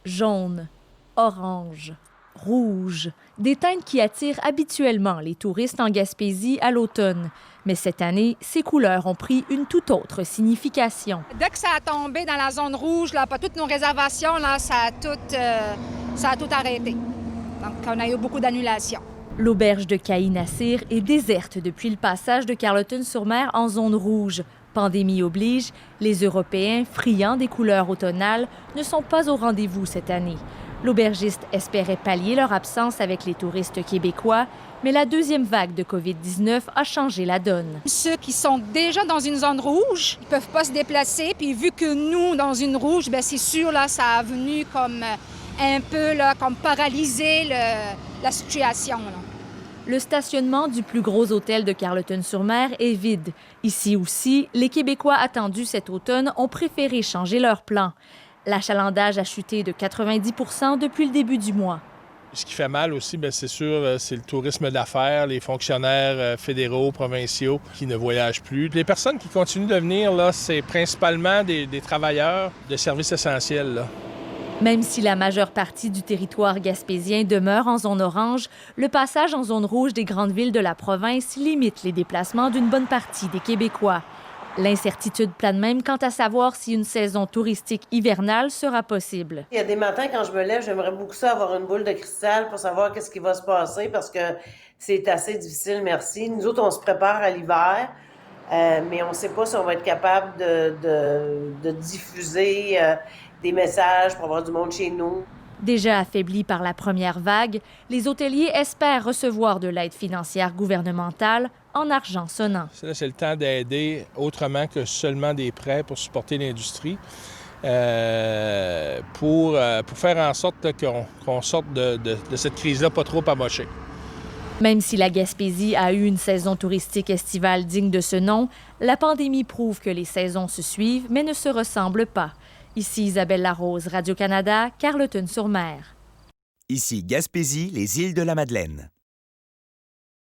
Jaune, orange, rouge, des teintes qui attirent habituellement les touristes en Gaspésie à l'automne. Mais cette année, ces couleurs ont pris une toute autre signification. Dès que ça a tombé dans la zone rouge, là, pas toutes nos réservations, là, ça a tout arrêté. Donc, on a eu beaucoup d'annulations. L'auberge de Caï-Nassir est déserte depuis le passage de Carleton-sur-Mer en zone rouge. Pandémie oblige, les Européens, friands des couleurs automnales, ne sont pas au rendez-vous cette année. L'aubergiste espérait pallier leur absence avec les touristes québécois, mais la deuxième vague de COVID-19 a changé la donne. Ceux qui sont déjà dans une zone rouge, ils ne peuvent pas se déplacer. Puis vu que nous, dans une rouge, bien, c'est sûr, là, ça a venu comme un peu là, comme paralyser la situation. Là. Le stationnement du plus gros hôtel de Carleton-sur-Mer est vide. Ici aussi, les Québécois attendus cet automne ont préféré changer leur plan. L'achalandage a chuté de 90 % depuis le début du mois. Ce qui fait mal aussi, bien, c'est sûr, c'est le tourisme d'affaires, les fonctionnaires fédéraux, provinciaux qui ne voyagent plus. Les personnes qui continuent de venir, là, c'est principalement des travailleurs de services essentiels, là. Même si la majeure partie du territoire gaspésien demeure en zone orange, le passage en zone rouge des grandes villes de la province limite les déplacements d'une bonne partie des Québécois. L'incertitude plane même quant à savoir si une saison touristique hivernale sera possible. Il y a des matins, quand je me lève, j'aimerais beaucoup ça avoir une boule de cristal pour savoir qu'est-ce qui va se passer parce que c'est assez difficile, merci. Nous autres, on se prépare à l'hiver, mais on ne sait pas si on va être capable de diffuser des messages pour avoir du monde chez nous. Déjà affaiblis par la première vague, les hôteliers espèrent recevoir de l'aide financière gouvernementale en argent sonnant. C'est le temps d'aider autrement que seulement des prêts pour supporter l'industrie, pour faire en sorte qu'on sorte de cette crise-là pas trop amochée. Même si la Gaspésie a eu une saison touristique estivale digne de ce nom, la pandémie prouve que les saisons se suivent mais ne se ressemblent pas. Ici Isabelle Larose, Radio-Canada, Carleton-sur-Mer. Ici Gaspésie, les îles de la Madeleine.